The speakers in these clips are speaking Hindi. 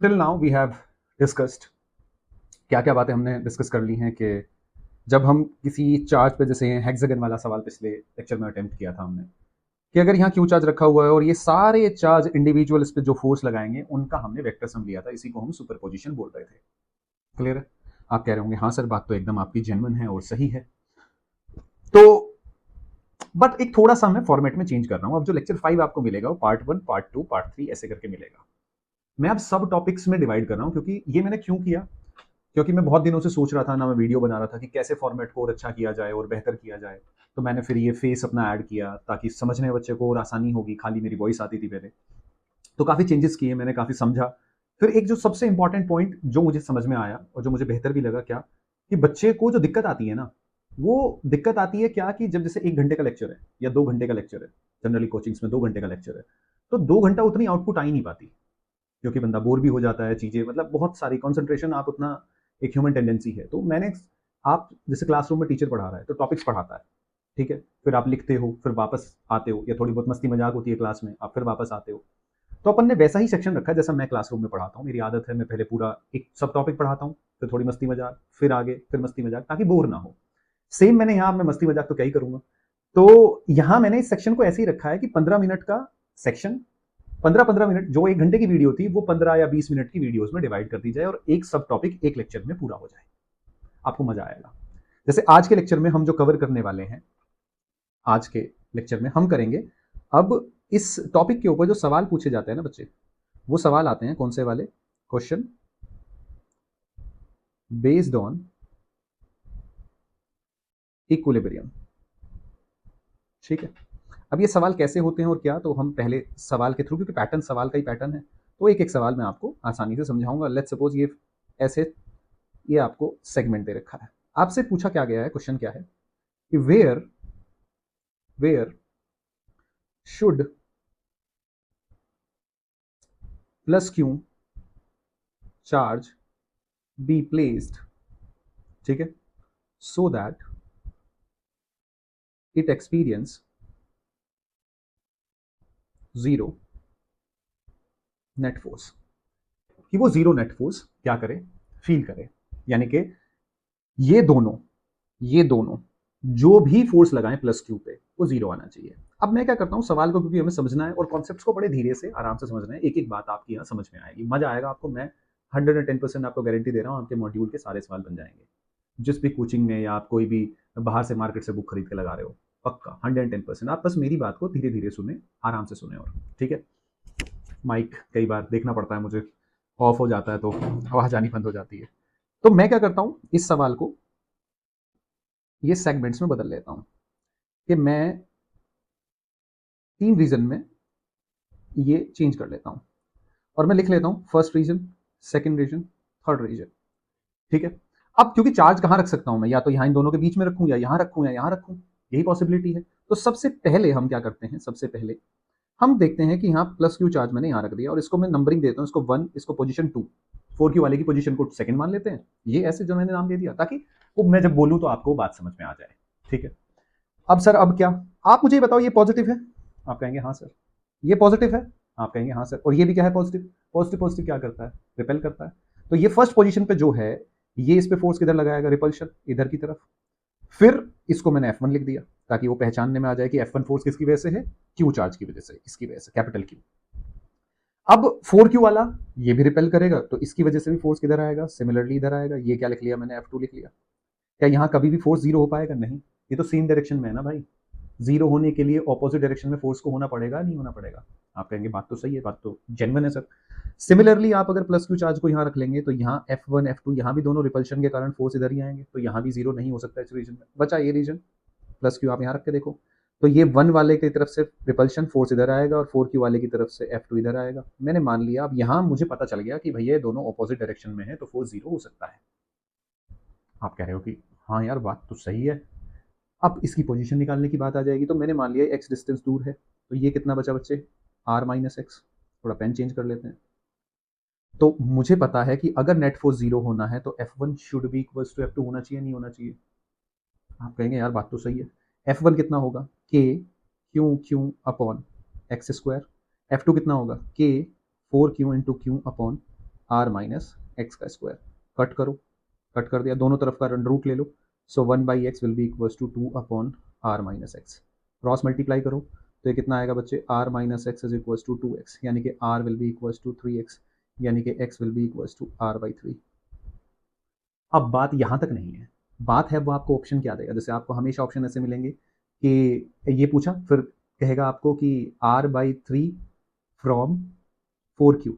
Till now we have discussed, क्या क्या बातें हमने डिस्कस कर ली हैं कि जब हम किसी चार्ज पे, जैसे हेक्सागन वाला सवाल पिछले लेक्चर में अटेम्प्ट किया था हमने, कि अगर यहाँ क्यू चार्ज रखा हुआ है और ये सारे चार्ज इंडिविजुअल इस पे जो फोर्स लगाएंगे उनका हमने वेक्टर सम लिया था, इसी को हम सुपरपोजिशन बोल रहे थे। क्लियर है? आप कह रहे होंगे हाँ सर, बात तो एकदम आपकी जेन्युइन है और सही है। तो बट एक थोड़ा सा मैं फॉर्मेट में चेंज कर रहा हूँ। अब जो लेक्चर 5 आपको मिलेगा वो पार्ट 1, पार्ट 2, पार्ट 3 ऐसे करके मिलेगा। मैं अब सब टॉपिक्स में डिवाइड कर रहा हूँ, क्योंकि ये मैंने क्यों किया, क्योंकि मैं बहुत दिनों से सोच रहा था ना, मैं वीडियो बना रहा था कि कैसे फॉर्मेट को और अच्छा किया जाए और बेहतर किया जाए। तो मैंने फिर ये फेस अपना ऐड किया ताकि समझने बच्चे को और आसानी होगी, खाली मेरी वॉइस आती थी पहले। तो काफ़ी चेंजेस किए मैंने, काफ़ी समझा। फिर एक जो सबसे इंपॉर्टेंट पॉइंट जो मुझे समझ में आया और जो मुझे बेहतर भी लगा, क्या कि बच्चे को जो दिक्कत आती है ना, वो दिक्कत आती है क्या कि जब जैसे 1 घंटे का लेक्चर है या 2 घंटे का लेक्चर है, जनरली कोचिंग्स में 2 घंटे का लेक्चर है, तो 2 घंटा उतनी आउटपुट आ ही नहीं पाती, क्योंकि बंदा बोर भी हो जाता है, चीज़ें मतलब बहुत सारी कंसंट्रेशन, आप उतना, एक ह्यूमन टेंडेंसी है। तो मैंने, आप जैसे क्लासरूम में टीचर पढ़ा रहा है तो टॉपिक्स पढ़ाता है, ठीक है, फिर आप लिखते हो, फिर वापस आते हो, या थोड़ी बहुत मस्ती मजाक होती है क्लास में, आप फिर वापस आते हो। तो अपन ने वैसा ही सेक्शन रखा है जैसा मैं क्लासरूम में पढ़ाता हूँ। मेरी आदत है, मैं पहले पूरा एक सब टॉपिक पढ़ाता हूँ, फिर थोड़ी मस्ती मजाक, फिर आगे, फिर मस्ती मजाक, ताकि बोर ना हो। सेम मैंने यहाँ, मैं मस्ती मजाक तो क्या ही करूंगा। तो यहाँ मैंने इस सेक्शन को ऐसे ही रखा है कि 15 मिनट का सेक्शन, 15-15 मिनट, जो 1 घंटे की वीडियो थी वो 15 या 20 मिनट की वीडियोस में डिवाइड कर दी जाए और एक सब टॉपिक एक लेक्चर में पूरा हो जाए। आपको मजा आएगा। जैसे आज के लेक्चर में हम जो कवर करने वाले हैं, आज के लेक्चर में हम करेंगे अब इस टॉपिक के ऊपर जो सवाल पूछे जाते हैं ना बच्चे, वो सवाल आते हैं कौन से वाले? Question based on equilibrium. ठीक है, अब ये सवाल कैसे होते हैं और क्या, तो हम पहले सवाल के थ्रू, क्योंकि पैटर्न सवाल का ही पैटर्न है, तो एक एक सवाल मैं आपको आसानी से समझाऊंगा। लेट्स सपोज ये ऐसे, ये आपको सेगमेंट दे रखा है, आपसे पूछा क्या गया है, क्वेश्चन क्या है कि where where should plus Q charge be placed, ठीक है, so that it experience zero net force, कि वो जीरो नेट फोर्स क्या करे, फील करे। यानी कि ये दोनों, ये दोनों जो भी फोर्स लगाएं प्लस क्यू पे, वो जीरो आना चाहिए। अब मैं क्या करता हूं, सवाल को क्योंकि हमें समझना है और कॉन्सेप्ट्स को बड़े धीरे से आराम से समझना है, एक एक बात आपकी यहाँ समझ में आएगी, मजा आएगा आपको। मैं 110% आपको गारंटी दे रहा हूँ, आपके मॉड्यूल के सारे सवाल बन जाएंगे, जिस भी कोचिंग में या आप कोई भी बाहर से मार्केट से बुक खरीद के लगा रहे हो, पक्का 110%। आप बस मेरी बात को धीरे धीरे सुने, आराम से सुने। और ठीक है, माइक कई बार देखना पड़ता है मुझे, ऑफ हो जाता है तो आवाज आनी बंद हो जाती है। तो मैं क्या करता हूँ, इस सवाल को ये सेगमेंट्स में बदल लेता हूँ कि मैं 3 रीजन में ये चेंज कर लेता हूँ, और मैं लिख लेता हूँ first reason, second reason, third reason. ठीक है, अब क्योंकि चार्ज कहाँ रख सकता हूँ मैं, या तो यहाँ इन दोनों के बीच में रखूँ, या यहाँ रखूँ, या यहाँ रखूँ, यही पॉसिबिलिटी है। तो सबसे पहले हम क्या करते हैं, सबसे पहले हम देखते हैं कि यहाँ प्लस क्यू चार्ज मैंने यहाँ रख दिया और इसको मैं नंबरिंग देता हूँ, इसको 1, इसको पोजीशन 2, 4 क्यू वाले की पोजीशन को सेकंड मान लेते हैं। ये ऐसे जो मैंने नाम दे दिया, ताकि वो मैं जब बोलूँ तो आपको बात समझ में आ जाए। ठीक है, अब सर अब क्या, आप मुझे बताओ, ये पॉजिटिव है, आप कहेंगे हाँ सर। ये पॉजिटिव है, आप कहेंगे हाँ सर। और ये भी क्या है, पॉजिटिव। पॉजिटिव पॉजिटिव क्या करता है, रिपेल करता है। तो ये फर्स्ट पोजीशन पे जो है, ये इस पे फोर्स किधर लगाएगा, रिपल्शन, इधर की तरफ। फिर इसको मैंने F1 लिख दिया, ताकि वो पहचानने में आ जाए कि F1 फोर्स किसकी वजह से है, क्यू चार्ज की वजह से, इसकी वजह से, कैपिटल क्यू। अब 4Q वाला ये भी रिपेल करेगा, तो इसकी वजह से भी फोर्स किधर आएगा, सिमिलरली इधर आएगा। ये क्या लिख लिया मैंने, F2 लिख लिया। क्या यहाँ कभी भी फोर्स जीरो हो पाएगा, नहीं, ये तो सेम डायरेक्शन में है ना भाई। जीरो होने के लिए ऑपोजिट डायरेक्शन में फोर्स को होना पड़ेगा, नहीं होना पड़ेगा? आप कहेंगे बात तो सही है, बात तो जेन्युइन है सर। सिमिलरली आप अगर प्लस क्यू चार्ज को यहाँ रख लेंगे, तो यहाँ F1 F2 यहाँ भी दोनों रिपल्शन के कारण फोर्स इधर ही आएंगे, तो यहाँ भी जीरो नहीं हो सकता इस रीजन में। बचा ये रीजन, प्लस क्यू आप यहाँ रख के देखो, तो ये 1 वाले की तरफ से रिपल्शन फोर्स इधर आएगा और 4Q वाले की तरफ से F2 इधर आएगा। मैंने मान लिया, अब यहाँ मुझे पता चल गया कि भैया ये दोनों ऑपोजिट डायरेक्शन में है, तो फोर्स जीरो हो सकता है। आप कह रहे हो कि हाँ यार बात तो सही है। अब इसकी पोजीशन निकालने की बात आ जाएगी, तो मैंने मान लिया x डिस्टेंस दूर है, तो ये कितना बचा बच्चे, r-x। थोड़ा पेन चेंज कर लेते हैं। तो मुझे पता है कि अगर नेट फोर्स जीरो होना है तो F1 should be equals to F2 होना चाहिए, नहीं होना चाहिए? आप कहेंगे यार बात तो सही है। F1 कितना होगा, k Q Q upon X square. F2 कितना होगा, k 4Q into Q upon R minus X का स्क्वायर। कट करो, कट कर दिया, दोनों तरफ का अंडर रूट ले लो। So 1/x will be equals to 2/r-x। Cross multiply करो तो ये कितना आएगा बच्चे, r-x is equals to 2x, यानी कि r will be equals to 3x, यानी कि x will be equals to r/3। अब बात यहाँ तक नहीं है, बात है वो आपको ऑप्शन क्या देगा। जैसे आपको हमेशा ऑप्शन ऐसे मिलेंगे कि ये पूछा, फिर कहेगा आपको कि r/3 फ्रॉम 4q,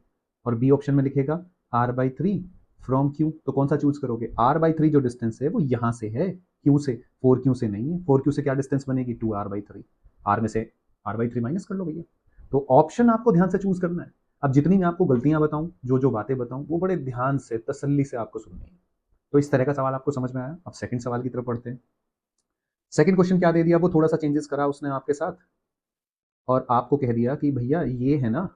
और बी ऑप्शन में लिखेगा r/3 फ्रॉम q। तो कौन सा चूज करोगे? r/3 जो डिस्टेंस है वो यहाँ से है, q से, 4q से नहीं है। 4q से क्या डिस्टेंस बनेगी? 2r/3। r में से r/3 माइनस कर लो भैया। तो ऑप्शन आपको ध्यान से चूज करना है। अब जितनी मैं आपको गलतियां बताऊं, जो जो बातें बताऊं, वो बड़े ध्यान से तसल्ली से आपको सुननी है। तो इस तरह का सवाल आपको समझ में आया। अब सेकंड सवाल की तरफ बढ़ते हैं। सेकंड क्वेश्चन क्या दे दिया, वो थोड़ा सा चेंजेस करा उसने आपके साथ, और आपको कह दिया कि भैया ये है ना,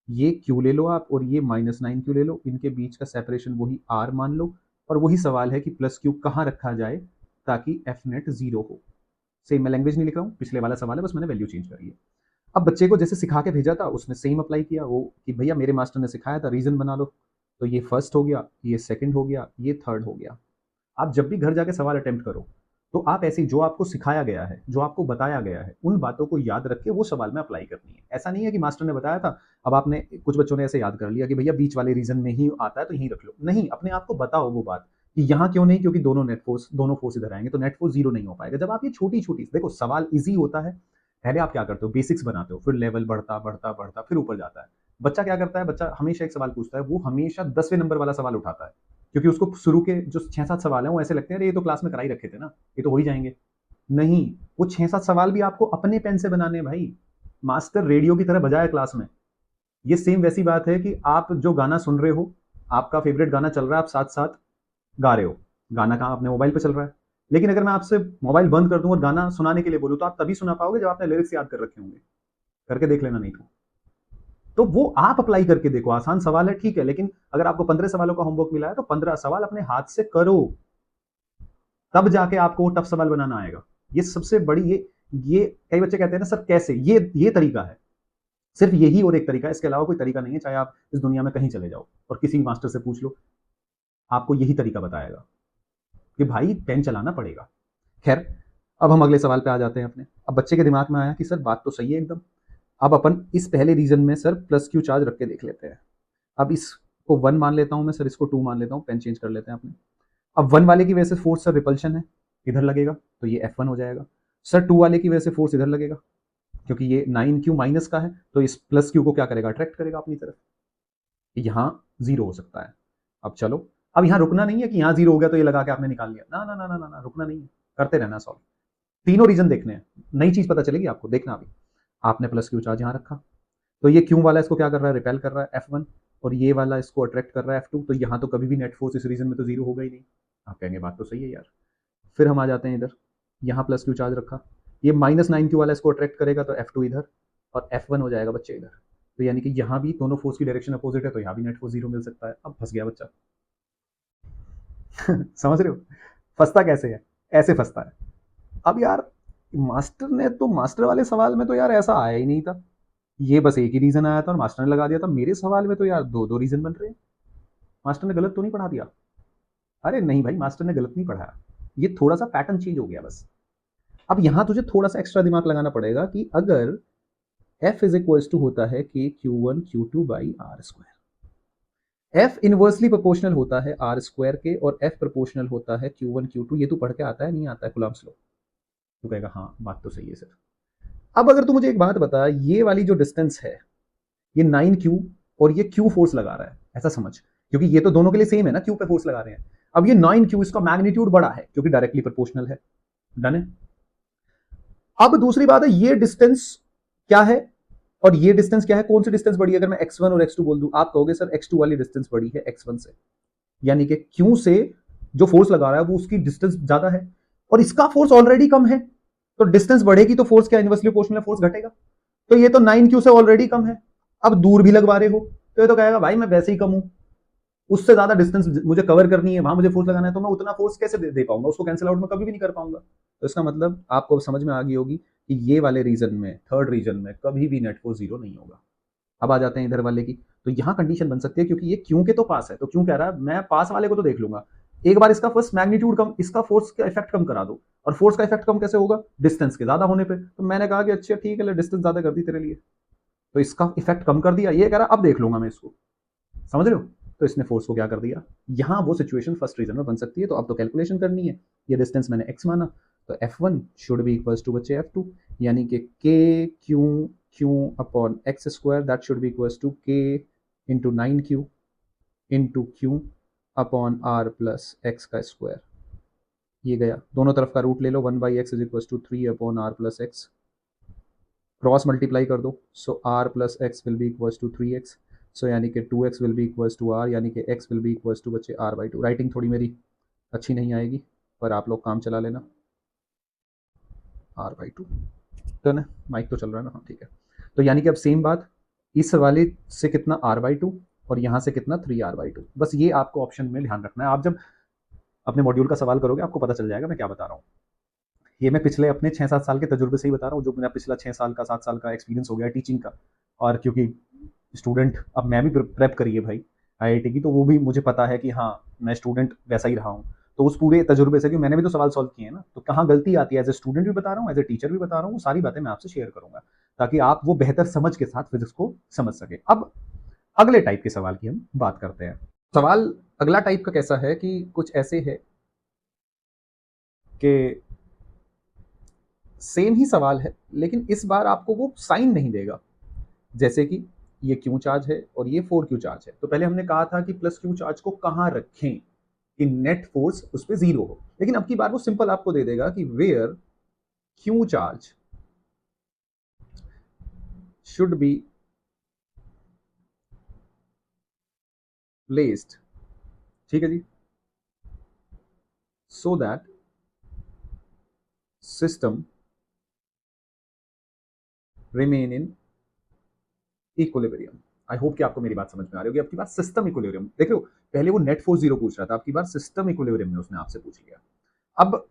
ये q ले लो आप और ये -9q ले लो, इनके बीच का सेपरेशन वही r मान लो, और वही सवाल है कि प्लस q कहाँ रखा जाए ताकि एफ नेट 0 हो। सेम, मैं लैंग्वेज नहीं लिख रहा हूँ, पिछले वाला सवाल है, बस मैंने वैल्यू चेंज करी है। अब बच्चे को जैसे सिखा के भेजा था उसने सेम अप्लाई किया, वो कि भैया मेरे मास्टर ने सिखाया था रीजन बना लो। तो ये फर्स्ट हो गया, ये सेकंड हो गया, ये थर्ड हो गया। आप जब भी घर जाके सवाल अटेम्प्ट करो तो आप ऐसे ही जो आपको सिखाया गया है, जो आपको बताया गया है, उन बातों को याद रख के वो सवाल में अप्लाई करनी है। ऐसा नहीं है कि मास्टर ने बताया था, अब आपने, कुछ बच्चों ने ऐसे याद कर लिया कि भैया बीच वाले रीजन में ही आता है तो यहीं रख लो। नहीं, अपने आप को बताओ वो बात कि यहाँ क्यों नहीं, क्योंकि दोनों फोर्स इधर आएंगे तो नेट फोर्स 0 नहीं हो पाएगा। जब आप ये छोटी छोटी, देखो सवाल इजी होता है, पहले आप क्या करते हो, बेसिक्स बनाते हो, फिर लेवल बढ़ता बढ़ता बढ़ता फिर ऊपर जाता है। बच्चा क्या करता है, बच्चा हमेशा एक सवाल पूछता है, वो हमेशा 10वें नंबर वाला सवाल उठाता है, क्योंकि उसको शुरू के जो 6-7 सवाल हैं वो ऐसे लगते हैं, अरे ये तो क्लास में करा ही रखे थे ना, ये तो हो ही जाएंगे। नहीं, वो 6-7 सवाल भी आपको अपने पेन से बनाने हैं भाई। मास्टर रेडियो की तरह बजाए क्लास में। ये सेम वैसी बात है कि आप जो गाना सुन रहे हो, आपका फेवरेट गाना चल रहा है, आप साथ साथ गा रहे हो। गाना कहाँ, अपने मोबाइल पे चल रहा है। लेकिन अगर मैं आपसे मोबाइल बंद कर दूं और गाना सुनाने के लिए बोलूं तो आप तभी सुना पाओगे जब आपने लिरिक्स याद कर रखे होंगे। करके देख लेना नहीं तो वो आप अप्लाई करके देखो। आसान सवाल है, ठीक है, लेकिन अगर आपको 15 सवालों का होमवर्क मिला है तो 15 सवाल अपने हाथ से करो, तब जाके आपको वो टफ सवाल बनाना आएगा। ये सबसे बड़ी, ये कई बच्चे कहते हैं ना सर कैसे, ये तरीका है, सिर्फ यही और एक तरीका है, इसके अलावा कोई तरीका नहीं है। चाहे आप इस दुनिया में कहीं चले जाओ और किसी मास्टर से पूछ लो, आपको यही तरीका बताएगा कि भाई पेन चलाना पड़ेगा। खैर, अब हम अगले सवाल पे आ जाते हैं अपने। अब बच्चे के दिमाग में आया कि सर बात तो सही है एकदम, अब अपन इस पहले रीजन में सर प्लस क्यू चार्ज रख के देख लेते हैं। अब इसको 1 मान लेता हूं मैं सर, इसको 2 मान लेता हूं, पेन चेंज कर लेते हैं अपने। अब 1 वाले की वजह से फोर्स सर रिपल्शन है, इधर लगेगा तो ये F1 हो जाएगा। सर 2 वाले की वजह से फोर्स इधर लगेगा, क्योंकि ये 9q माइनस का है तो इस प्लस q को क्या करेगा, अट्रैक्ट करेगा अपनी तरफ, यहाँ 0 हो सकता है। अब चलो, अब यहाँ रुकना नहीं है कि यहाँ 0 हो गया तो ये लगा के आपने निकाल लिया, ना ना ना ना ना, ना रुकना नहीं है, करते रहना सॉल्व। तीनों रीजन देखने हैं, नई चीज पता चलेगी आपको, देखना। अभी आपने प्लस क्यू चार्ज यहाँ रखा तो ये क्यू वाला इसको क्या कर रहा है, रिपेल कर रहा है F1, और ये वाला इसको अट्रैक्ट कर रहा है F2, तो यहाँ तो कभी भी नेट फोर्स इस रीजन में तो 0 होगा ही नहीं। आप कहेंगे बात तो सही है यार। फिर हम आ जाते हैं इधर, यहाँ प्लस क्यू चार्ज रखा, ये -9q वाला इसको अट्रैक्ट करेगा तो F2 इधर और F1 हो जाएगा बच्चे इधर। तो यानी कि यहाँ भी दोनों फोर्स की डायरेक्शन अपोजिट है तो यहाँ भी नेट फोर्स 0 मिल सकता है। अब फंस गया बच्चा। समझ रहे हो फंसता कैसे है, ऐसे फंसता है। अब यार मास्टर ने तो, मास्टर वाले सवाल में तो यार ऐसा आया ही नहीं था, ये बस एक ही रीजन आया था और मास्टर ने लगा दिया था। मेरे सवाल में तो यार दो दो रीजन बन रहे हैं। मास्टर ने गलत तो नहीं पढ़ा दिया? अरे नहीं भाई, मास्टर ने गलत नहीं पढ़ाया, ये थोड़ा सा पैटर्न चेंज हो गया बस। अब यहां तुझे थोड़ा सा एक्स्ट्रा दिमाग लगाना पड़ेगा कि अगर F इज इक्वल्स टू होता है k q1 q2 by R square, F inversely proportional होता है आर स्क्वायर के, और F प्रोपोर्शनल होता है q1 q2। ये तू पढ़ के आता है, नहीं आता है कूलम्ब्स लॉ? तू कहेगा हाँ बात तो सही है सर। अब अगर तू मुझे एक बात बता, ये वाली जो डिस्टेंस है, ये 9q और ये q फोर्स लगा रहा है, ऐसा समझ, क्योंकि ये तो दोनों के लिए सेम है ना, q पे फोर्स लगा रहे हैं। अब ये 9q, इसका मैग्नीट्यूड बड़ा है क्योंकि डायरेक्टली प्रोपोर्शनल है। डन है। अब दूसरी बात है, ये डिस्टेंस क्या है और ये डिस्टेंस क्या है, कौन सी डिस्टेंस बड़ी है? अगर मैं x1 और x2 बोल दूं, आप कहोगे सर x2 वाली डिस्टेंस बड़ी है x1 से, यानी कि q से जो फोर्स लगा रहा है वो उसकी डिस्टेंस ज्यादा है और इसका फोर्स ऑलरेडी कम है, तो डिस्टेंस बढ़ेगी तो फोर्स क्या, इनवर्सली प्रोपोर्शनल, फोर्स घटेगा। तो ये तो 9q से ऑलरेडी कम है, अब दूर भी लगवा रहे हो तो ये तो कहेगा भाई मैं वैसे ही कम हूं, उससे ज्यादा डिस्टेंस मुझे कवर करनी है, वहां मुझे फोर्स लगाना है, तो मैं उतना फोर्स कैसे दे पाऊंगा, उसको कैंसिल आउट में कभी भी नहीं कर पाऊंगा। तो इसका मतलब आपको समझ में आ गई होगी कि ये वाले रीजन में, थर्ड रीजन में कभी भी नेट फोर्स 0 नहीं होगा। अब आ जाते हैं इधर वाले की, तो यहाँ कंडीशन बन सकती है क्योंकि ये क्यों के तो पास है, तो क्यों कह रहा है मैं पास वाले को तो देख लूंगा, एक बार इसका फर्स्ट मैग्नीट्यूड कम, इसका फोर्स का इफेक्ट कम करा दो, और फोर्स का इफेक्ट कम कैसे होगा, डिस्टेंस के ज्यादा होने पे, तो मैंने कहा कि अच्छा ठीक है डिस्टेंस ज्यादा कर दी तेरे लिए, तो इसका इफेक्ट कम कर दिया, ये कह रहा अब देख लूंगा मैं इसको, समझ रहे हो, तो इसने फोर्स को क्या कर दिया, यहां वो सिचुएशन फर्स्ट रीजन में बन सकती है, तो अब तो कैलकुलेशन करनी है, ये डिस्टेंस मैंने x माना, तो F1 should be equals to बच्चे F2, यानी कि k Q upon X square that should be equals to k into 9q into Q upon r plus X का स्क्वायर, ये गया दोनों तरफ का रूट ले लो, 1/x is equals to 3 upon r plus X, cross multiply कर दो, so r plus X will be equals to 3x, so यानी कि 2x will be equals to r, यानी कि x will be equals to बच्चे r/2, राइटिंग थोड़ी मेरी अच्छी नहीं आएगी पर आप लोग काम चला लेना, r/2 डन है, माइक तो चल रहा है ना, हाँ ठीक है, तो यानी कि अब सेम बात इस वाले से कितना r/2 और यहाँ से कितना 3r/2, बस ये आपको ऑप्शन में ध्यान रखना है, आप जब अपने मॉड्यूल का सवाल करोगे आपको पता चल जाएगा मैं क्या बता रहा हूँ, ये मैं पिछले अपने 6-7 साल के तजुर्बे से ही बता रहा हूँ, जो मेरा पिछला 6 साल का 7 साल का एक्सपीरियंस हो गया टीचिंग का, और क्योंकि स्टूडेंट अब मैं भी प्रेप करी है भाई आईआईटी की, तो वो भी मुझे पता है कि हाँ मैं स्टूडेंट वैसा ही रहा हूँ, तो उस पूरे तजुर्बे से, कि मैंने भी तो सवाल सॉल्व किए हैं ना, तो कहाँ गलती आती है एज ए स्टूडेंट भी बता रहा हूँ, एज ए टीचर भी बता रहा हूँ, वो सारी बातें मैं आपसे शेयर करूंगा ताकि आप वो बेहतर समझ के साथ फिजिक्स को समझ सके। अब अगले टाइप के सवाल की हम बात करते हैं। सवाल अगला टाइप का कैसा है कि कुछ ऐसे है कि सेम ही सवाल है लेकिन इस बार आपको वो साइन नहीं देगा, जैसे कि ये क्यू चार्ज है और ये 4q चार्ज है, तो पहले हमने कहा था कि प्लस क्यू चार्ज को कहां रखें कि नेट फोर्स उस पर 0 हो, लेकिन अब की बार वो सिंपल आपको दे देगा कि where Q charge should be placed, ठीक है जी, so that system remain in equilibrium. I hope कि आपको मेरी बात समझ में आ रही होगी। अब की बार सिस्टम इक्विलिब्रियम देख लो, पहले वो नेट फोर्स 0 पूछ रहा था, अब की बार सिस्टम इक्विलिब्रियम में उसने आपसे पूछ लिया। अब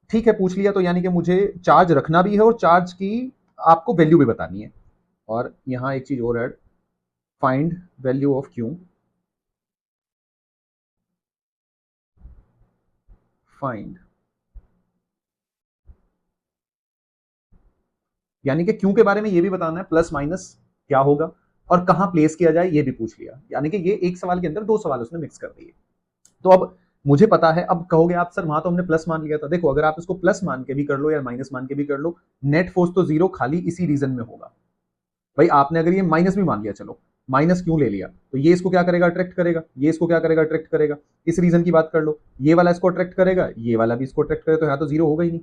ठीक है पूछ लिया, तो यानी कि मुझे चार्ज रखना भी है और चार्ज की आपको वैल्यू भी बतानी है, और यहां एक चीज और add, find value of Q, find, यानी कि क्यू के बारे में ये भी बताना है प्लस माइनस क्या होगा और कहां प्लेस किया जाए ये भी पूछ लिया, यानी कि ये एक सवाल के अंदर दो सवाल उसने मिक्स कर दिए। तो अब मुझे पता है, अब कहोगे आप सर वहां तो हमने प्लस मान लिया था, देखो अगर आप इसको प्लस मान के भी कर लो या माइनस मान के भी कर लो, नेट फोर्स तो 0 खाली इसी रीजन में होगा। भाई आपने अगर ये माइनस भी मान लिया, चलो माइनस क्यों ले लिया, तो ये इसको क्या करेगा, अट्रैक्ट करेगा, ये इसको क्या करेगा, अट्रैक्ट करेगा, इस रीजन की बात कर लो, ये वाला इसको अट्रैक्ट करेगा, ये वाला भी इसको अट्रैक्ट करेगा, तो यहां तो 0 होगा ही नहीं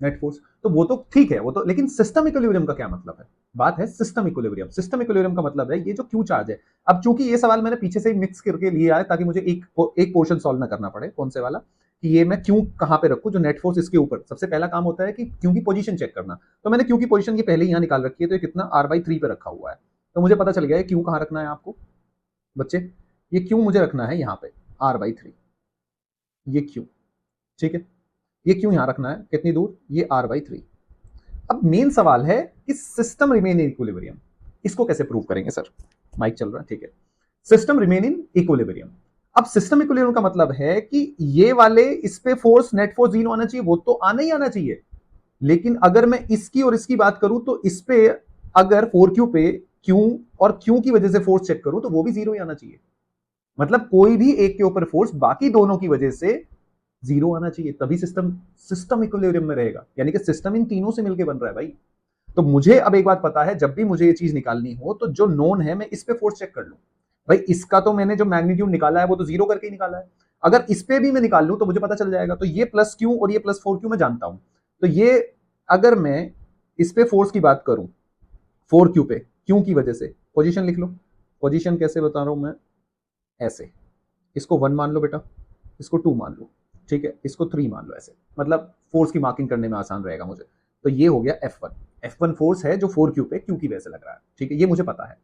नेट फोर्स, तो वो तो ठीक है वो तो, लेकिन सिस्टम इक्विलिब्रियम का क्या मतलब है, बात है सिस्टम इक्विलिब्रियम। सिस्टम इक्विलिब्रियम का मतलब है ये जो क्यू चार्ज है, अब चूंकि ये सवाल मैंने पीछे से ही मिक्स करके लिया है ताकि मुझे एक पोर्शन सॉल्व ना करना पड़े, कौन से वाला, कि ये मैं क्यों कहां पे रखूं, जो नेट फोर्स इसके ऊपर, सबसे पहला काम होता है कि क्यू की पोजीशन चेक करना, तो मैंने क्यू की पोजीशन की पहले ही यहां निकाल रखी है, तो ये कितना r/3 पे रखा हुआ है, तो मुझे पता चल गया है क्यू कहां रखना है आपको बच्चे, ये क्यू मुझे रखना है यहाँ पे r/3, ये क्यू, ठीक है, ये क्यू यहां रखना है कितनी दूर, ये r/3। अब मेन सवाल है कि सिस्टम रिमेन इन इक्विलिब्रियम, इसको कैसे प्रूव करेंगे सर, माइक चल रहा है ठीक है, सिस्टम रिमेन इन इक्विलिब्रियम। अब सिस्टम इक्विलिब्रियम का मतलब है कि ये वाले इस पे फोर्स नेट फोर्स 0 आना चाहिए, वो तो आना ही आना चाहिए, लेकिन अगर मैं इसकी और इसकी बात करूं तो इस पे अगर 4q पे q और q की वजह से फोर्स चेक करूं तो वो भी 0 ही आना चाहिए, मतलब कोई भी एक के ऊपर फोर्स बाकी दोनों की वजह से 0 आना चाहिए, तभी सिस्टम सिस्टम इक्विलिब्रियम में रहेगा, यानी कि सिस्टम इन तीनों से मिलकर बन रहा है भाई। तो मुझे अब एक बात पता है, जब भी मुझे ये चीज निकालनी हो तो जो नोन है मैं इस पे फोर्स चेक कर लूं, भाई इसका तो मैंने जो मैग्नीट्यूड निकाला है वो तो 0 करके ही निकाला है, अगर इस पे भी मैं निकाल लूं तो मुझे पता चल जाएगा, तो ये प्लस क्यू और ये प्लस 4q मैं जानता हूं, तो ये अगर मैं इस पे फोर्स की बात करूं 4q पे क्यू की वजह से, पोजीशन लिख लो, पोजीशन कैसे बता रहा हूं मैं, ऐसे, इसको 1 मान लो बेटा, इसको 2 मान लो, ठीक है, इसको 3 मान लो, ऐसे मतलब फोर्स की मार्किंग करने में आसान रहेगा मुझे, तो ये हो गया F1, F1 फोर्स है जो 4q पे q की वजह से लग रहा है, ठीक है, ये मुझे पता है।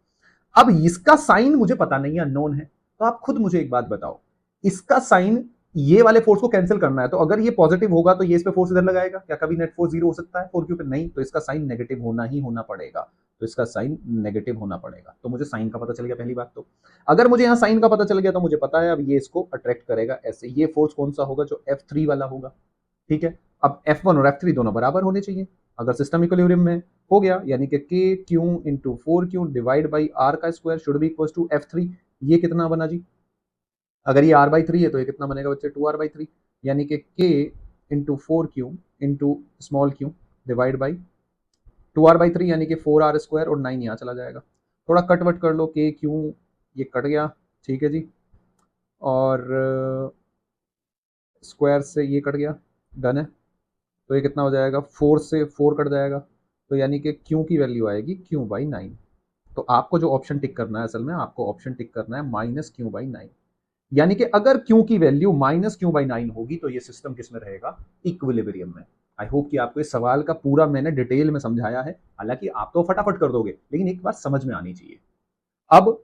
अब इसका साइन मुझे पता नहीं है, अननोन है, तो आप खुद मुझे एक बात बताओ, इसका साइन ये वाले फोर्स को कैंसिल करना है, तो अगर ये पॉजिटिव होगा तो ये इस पे फोर्स इधर लगाएगा, क्या कभी नेट फोर्स 0 हो सकता है 4q पे, नहीं, तो इसका साइन नेगेटिव होना ही होना पड़ेगा, तो इसका साइन नेगेटिव होना पड़ेगा। तो मुझे साइन का पता चल गया पहली बात। तो अगर मुझे यहाँ साइन का पता चल गया तो मुझे पता है अब ये इसको अट्रैक्ट करेगा ऐसे। ये फोर्स कौन सा होगा? जो F3 वाला होगा। ठीक है, अब F1 और F3 दोनों बराबर होने चाहिए। अगर सिस्टम इक्विलिब्रियम में हो गया यानी कि K Q into 4Q divide by R का square should be equal to F3। ये कितना बना जी? अगर ये R/3 है तो ये कितना बनेगा बच्चे? 2R/3 यानी कि के into 4Q into small Q divide by 2R/3 यानी कि 4R² और 9 यहाँ चला जाएगा। थोड़ा कट वट कर लो, के क्यू ये कट गया, ठीक है जी, और स्क्वायर से ये कट गया, डन है। तो ये कितना हो जाएगा? 4 से 4 कट जाएगा, तो यानी कि क्यू की वैल्यू आएगी Q/9। तो आपको जो ऑप्शन टिक करना है, असल में आपको ऑप्शन टिक करना है -Q/9। यानी कि अगर Q की वैल्यू -Q/9 होगी तो ये सिस्टम किस में रहेगा? इक्विलिब्रियम में। आई होप कि आपको इस सवाल का पूरा मैंने डिटेल में समझाया है। हालांकि आप तो फटाफट कर दोगे, लेकिन एक बात समझ में आनी चाहिए। अब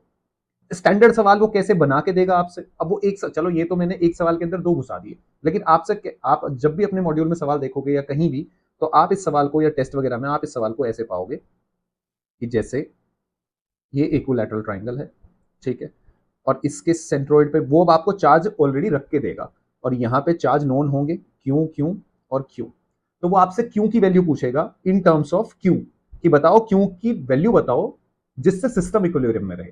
स्टैंडर्ड सवाल वो कैसे बना के देगा आपसे? अब वो चलो ये तो मैंने एक सवाल के अंदर 2 घुसा दिए, लेकिन आपसे आप जब भी अपने मॉड्यूल में सवाल देखोगे या कहीं भी, तो आप इस सवाल को या टेस्ट वगैरह में आप इस सवाल को ऐसे पाओगे कि जैसे ये इक्विलैटरल ट्राइंगल है, ठीक है, और इसके सेंट्रोइड पे वो अब आपको चार्ज ऑलरेडी रख के देगा, और यहाँ पे चार्ज नोन होंगे क्यू क्यू और क्यू। तो वो आपसे क्यू की वैल्यू पूछेगा इन टर्म्स ऑफ क्यू, कि बताओ क्यू की वैल्यू बताओ जिससे सिस्टम इक्विलिब्रियम में रहे।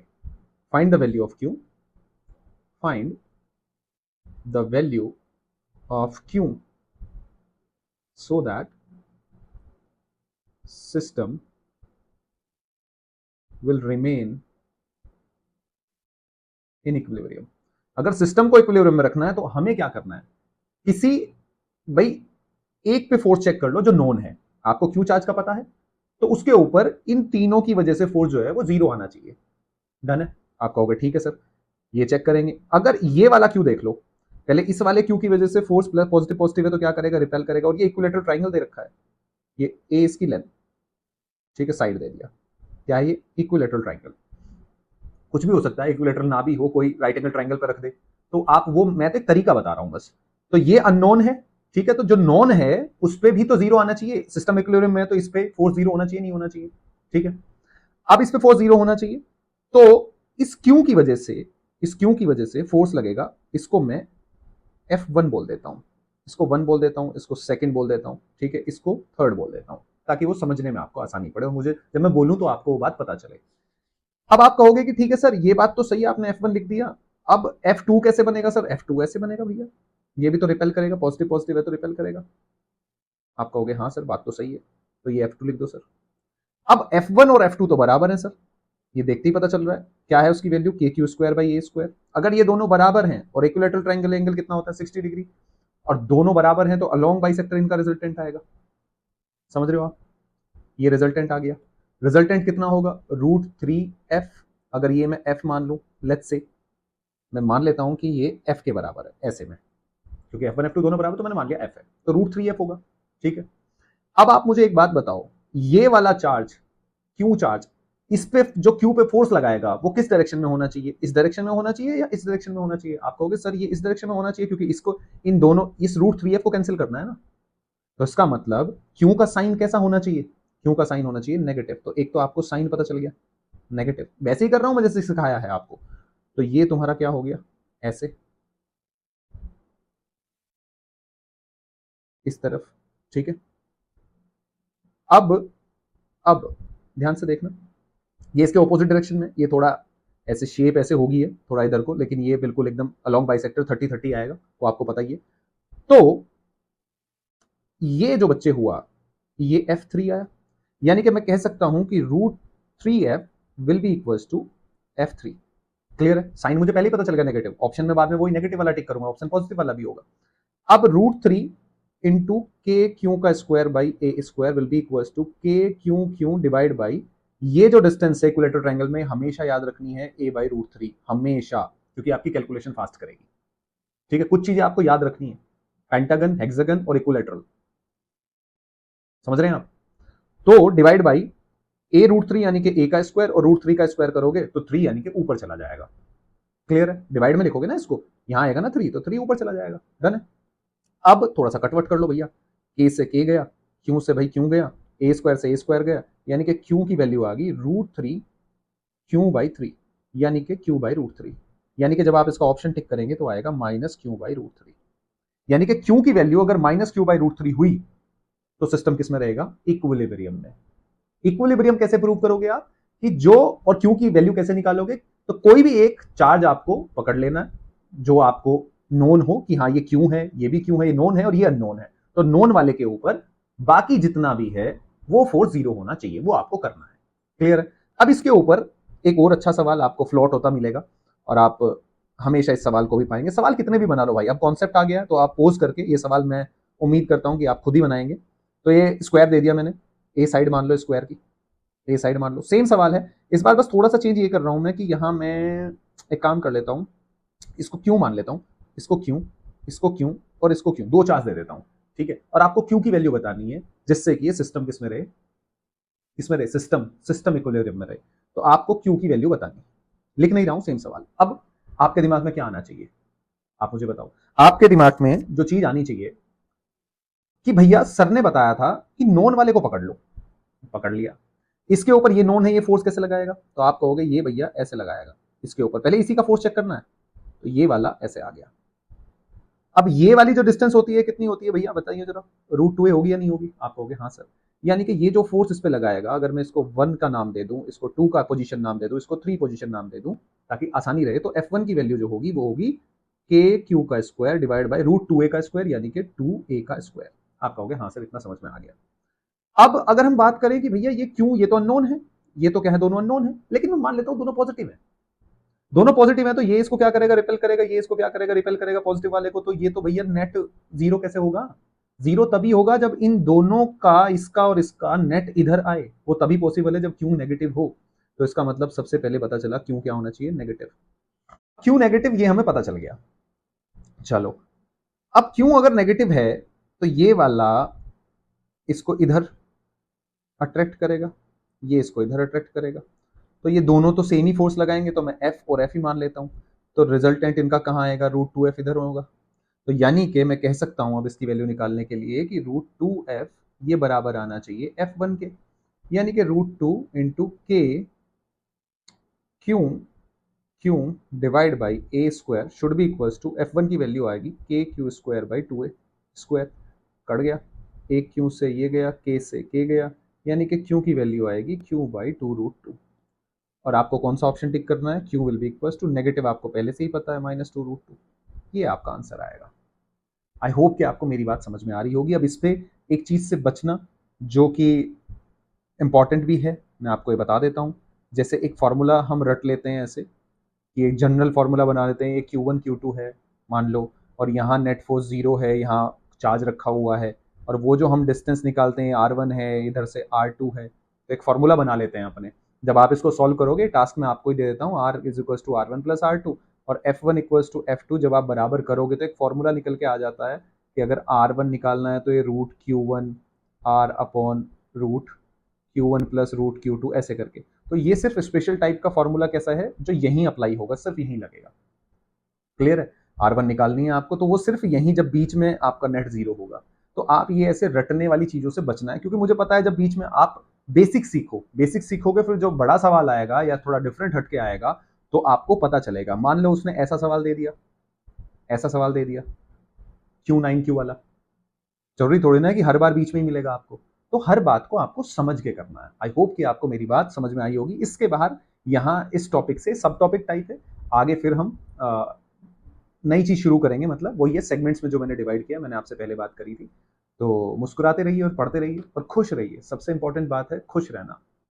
Find the value of Q, find the value of Q so that system will remain in equilibrium. अगर सिस्टम को इक्विलिब्रियम में रखना है तो हमें क्या करना है? किसी भाई एक पे फोर्स चेक कर लो जो नोन है। आपको क्यू चार्ज का पता है, तो उसके ऊपर इन तीनों की वजह से फोर्स जो है वो 0 आना चाहिए। डन है? आप कहोगे ठीक है सर, ये चेक करेंगे। अगर ये वाला क्यू देख लो, पहले इस वाले क्यू की वजह से फोर्स प्लस पॉजिटिव पॉजिटिव है तो क्या करेगा? रिपेल करेगा। और ये इक्विलैटरल ट्राइंगल दे रखा है, ये ए इसकी लेंथ, ठीक है, साइड दे दिया। क्या है ये? Equilateral triangle. कुछ भी हो सकता है, इक्विलैटरल ना भी हो, कोई राइट एंगल ट्राइंगल पर रख दे। तो आप वो, मैं तो एक तरीका बता रहा हूं बस। तो ये अननोन है, ठीक है, तो जो नोन है उस पर भी तो 0 आना चाहिए। सिस्टम इक्विलिब्रियम में तो इस पे फोर्स 0 होना चाहिए, नहीं होना चाहिए? ठीक है, अब इस पे फोर्स 0 होना चाहिए, तो इस क्यू की वजह से, इस क्यू की वजह से फोर्स लगेगा। इसको मैं F1 बोल देता हूं, इसको 1 बोल देता हूं, इसको सेकंड बोल देता हूं, ठीक है, इसको थर्ड बोल देता हूं, ताकि वो समझने में आपको आसानी पड़े और मुझे जब मैं बोलूं तो आपको वो बात पता चले। अब आप कहोगे कि ठीक है सर, ये बात तो सही है, आपने F1 लिख दिया, अब F2 कैसे बनेगा? सर F2 ऐसे बनेगा भैया, ये भी तो रिपेल करेगा, पॉजिटिव पॉजिटिव है तो रिपेल करेगा। आप कहोगे हाँ सर बात तो सही है, तो ये F2 लिख दो सर। अब F1 और F2 तो बराबर है सर, ये देखते ही पता चल रहा है। क्या है उसकी वैल्यू? KQ²/A²। अगर ये दोनों बराबर हैं और इक्विलैटरल ट्राइंगल एंगल कितना होता है? 60 डिग्री, और दोनों बराबर हैं तो अलोंग बाइसेक्टर इनका रिजल्टेंट आएगा। समझ रहे हो आप? ये रिजल्टेंट आ गया। रिजल्टेंट कितना होगा? √3F। अगर ये मैं F मान लूं, लेट्स से मैं मान लेता हूं कि ये F के बराबर है, ऐसे में, क्योंकि F1 F2 दोनों बराबर, तो मैंने मान लिया F है, तो √3F होगा। ठीक है, अब आप मुझे एक बात बताओ, ये वाला चार्ज, क्यू चार्ज, इस पे जो क्यू पे फोर्स लगाएगा वो किस डायरेक्शन में होना चाहिए? इस डायरेक्शन में होना चाहिए या इस डायरेक्शन में होना चाहिए? आप कहोगे सर ये इस डायरेक्शन में होना चाहिए, क्योंकि इसको, इन दोनों, इस √3F को कैंसिल करना है ना। तो इसका मतलब क्यू का साइन कैसा होना चाहिए? क्यू का साइन होना चाहिए नेगेटिव। तो एक तो आपको साइन पता चल गया नेगेटिव, वैसे ही कर रहा हूं मैं जैसे सिखाया है आपको। तो ये तुम्हारा क्या हो गया? ऐसे, इस तरफ, ठीक है। अब अब ध्यान से देखना, ये इसके ऑपोजिट डायरेक्शन में, ये थोड़ा ऐसे शेप ऐसे होगी है थोड़ा इधर को, लेकिन ये बिल्कुल एकदम अलोंग बाइसेक्टर 30-30 आएगा, वो आपको पता ही है। तो ये जो बच्चे हुआ, ये F3 आया, यानी कि मैं कह सकता हूं कि √3F will be equals to F3। Clear है? साइन मुझे पहले ही पता चल गया नेगेटिव, ऑप्शन में बाद में वही नेगेटिव वाला टिक करूंगा, ऑप्शन पॉजिटिव वाला भी होगा। अब √3 इंटू के क्यू का square by A square will be equals to K Q Q divide by, ये जो डिस्टेंस है इक्विलैटरल ट्रायंगल में हमेशा याद रखनी है A/√3, हमेशा, क्योंकि आपकी कैलकुलेशन फास्ट करेगी। ठीक है, कुछ चीजें आपको याद रखनी है, पेंटागन, हेक्सागन और इक्विलैटरल, समझ रहे हैं आप? तो डिवाइड बाई A√3 यानी कि A का स्क्वायर, और √3 का स्क्वायर करोगे तो 3 यानी कि ऊपर चला जाएगा। क्लियर है? डिवाइड में लिखोगे ना इसको, यहां आएगा ना 3, तो 3 ऊपर चला जाएगा। डन है? अब थोड़ा सा कटवट कर लो भैया, के से के गया, क्यू से भाई क्यू गया, ए स्क्वायर से ए स्क्वायर गया, यानी कि क्यू की वैल्यू आ गई √3 क्यू/3, यानी कि क्यू/√3। यानी कि जब आप इसका ऑप्शन टिक करेंगे तो आएगा -क्यू/√3। यानी कि क्यू की वैल्यू अगर -क्यू/√3 हुई तो सिस्टम किस में रहेगा? इक्विलिब्रियम में। इक्विलिब्रियम कैसे प्रूव करोगे आप? कि जो और क्यू की वैल्यू कैसे निकालोगे? तो कोई भी एक चार्ज आपको पकड़ लेना है जो आपको नोन हो कि हाँ ये क्यू है, ये भी क्यू है, ये नोन है और ये अननोन है। तो नोन वाले के ऊपर बाकी जितना भी है वो फोर्स जीरो होना चाहिए, वो आपको करना है। क्लियर है? अब इसके ऊपर एक और अच्छा सवाल आपको फ्लॉट होता मिलेगा और आप हमेशा इस सवाल को भी पाएंगे। सवाल कितने भी बना लो भाई, अब कॉन्सेप्ट आ गया तो आप पोज करके ये सवाल मैं उम्मीद करता हूं कि आप खुद ही बनाएंगे। तो ये स्क्वायर दे दिया मैंने, ए साइड मान लो स्क्वायर की, ए साइड मान लो, सेम सवाल है। इस बार बस थोड़ा सा चेंज ये कर रहा हूं मैं कि यहां मैं एक काम कर लेता हूं, इसको क्यों मान लेता हूं, इसको क्यों, इसको क्यों और इसको क्यों, दो चार्ज दे देता हूं। ठीक है, और आपको क्यू की वैल्यू बतानी है जिससे कि ये सिस्टम किस में रहे, किस में रहे, सिस्टम सिस्टम इक्विलिब्रियम में रहे। तो आपको क्यू की वैल्यू बतानी है। लिख नहीं रहा हूं, सेम सवाल। अब आपके दिमाग में क्या आना चाहिए, आप मुझे बताओ। आपके दिमाग में जो चीज आनी चाहिए कि भैया सर ने बताया था कि नॉन वाले को पकड़ लो, पकड़ लिया, इसके ऊपर ये नॉन है, ये फोर्स कैसे लगाएगा? तो आप कहोगे ये भैया ऐसे लगाएगा, इसके ऊपर पहले इसी का फोर्स चेक करना है, तो ये वाला ऐसे आ गया। अब ये वाली जो डिस्टेंस होती है कितनी होती है भैया बताइए जरा, √2a होगी या नहीं होगी? आप कहोगे हाँ सर। यानी कि ये जो फोर्स इस पे लगाएगा, अगर मैं इसको 1 का नाम दे दूं, इसको 2 का पोजीशन नाम दे दूं, इसको 3 पोजीशन नाम दे दूं ताकि आसानी रहे, तो F1 की वैल्यू जो होगी वो होगी KQ का स्क्वायर डिवाइड बाय √2a का स्क्वायर, यानी कि 2a का स्क्वायर। आप कहोगे हाँ सर, इतना समझ में आ गया। अब अगर हम बात करें कि भैया ये क्यों, ये तो अननोन है, ये तो क्या है, दोनों अननोन है, लेकिन मैं मान लेता हूं दोनों पॉजिटिव है, दोनों पॉजिटिव है, तो ये इसको क्या करेगा, रिपेल करेगा, ये इसको क्या करेगा, रिपेल करेगा पॉजिटिव वाले को। तो ये तो भैया नेट जीरो कैसे होगा? जीरो तभी होगा जब इन दोनों का, इसका और इसका नेट इधर आए, वो तभी पॉसिबल है जब क्यू नेगेटिव हो। तो इसका मतलब सबसे पहले पता चला क्यू क्या होना चाहिए, नेगेटिव। क्यू नेगेटिव ये हमें पता चल गया। चलो, अब क्यू अगर नेगेटिव है तो ये वाला इसको इधर अट्रैक्ट करेगा, ये इसको इधर अट्रैक्ट करेगा, तो ये दोनों तो सेम ही फोर्स लगाएंगे, तो मैं एफ और एफ ही मान लेता हूं। तो रिजल्टेंट इनका कहाँ आएगा, √2f इधर होगा। तो यानी कि मैं कह सकता हूं अब इसकी वैल्यू निकालने के लिए कि √2f ये बराबर आना चाहिए F1 के, यानी कि √2 into K Q, Q divide by A square should be equals to F1 की वैल्यू आएगी KQ² by 2a square. Cut गया, एक क्यू से ये गया, के से के गया, यानी कि क्यू की वैल्यू आएगी Q/2√2। और आपको कौन सा ऑप्शन टिक करना है, Q will be equals to negative, आपको पहले से ही पता है -2√2। ये आपका आंसर आएगा। आई होप कि आपको मेरी बात समझ में आ रही होगी। अब इस पे एक चीज से बचना जो कि इंपॉर्टेंट भी है, मैं आपको ये बता देता हूँ। जैसे एक फॉर्मूला हम रट लेते हैं ऐसे कि एक जनरल फॉर्मूला बना लेते हैं, ये Q1 Q2 है मान लो, और यहाँ नेट फोर्स जीरो है, यहाँ चार्ज रखा हुआ है, और वो जो हम डिस्टेंस निकालते हैं R1 है, इधर से R2 है, तो एक फॉर्मूला बना लेते हैं अपने। जब आप इसको सॉल्व करोगे, टास्क में आपको ही दे देता हूँ, R = R1 + R2 और F1 = F2, जब आप बराबर करोगे तो एक फॉर्मूला निकल के आ जाता है कि अगर R1 निकालना है तो ये √Q1 R/√Q1 + √Q2 ऐसे करके। तो ये सिर्फ स्पेशल टाइप का फॉर्मूला कैसा है जो यहीं अप्लाई होगा, सिर्फ यहीं लगेगा। क्लियर है? R1 निकालनी है आपको, तो वो सिर्फ यहीं जब बीच में आपका नेट जीरो होगा। तो आप ये ऐसे रटने वाली चीजों से बचना है, क्योंकि मुझे पता है जब बीच में आप बेसिक सीखो, बेसिक सीखोगे, फिर जो बड़ा सवाल आएगा या थोड़ा डिफरेंट हटके आएगा तो आपको पता चलेगा। मान लो उसने ऐसा सवाल दे दिया, ऐसा सवाल दे दिया, Q9Q वाला, जरूरी थोड़ी ना है कि हर बार बीच में ही मिलेगा आपको। तो हर बात को आपको समझ के करना है। आई होप कि आपको मेरी बात समझ में आई होगी। इसके बाहर यहाँ इस टॉपिक से सब टॉपिक टाइप है, आगे फिर हम नई चीज शुरू करेंगे, मतलब वही है सेगमेंट्स में जो मैंने डिवाइड किया, मैंने आपसे पहले बात करी थी। तो मुस्कुराते रहिए और पढ़ते रहिए और खुश रहिए, सबसे इंपॉर्टेंट बात है खुश रहना।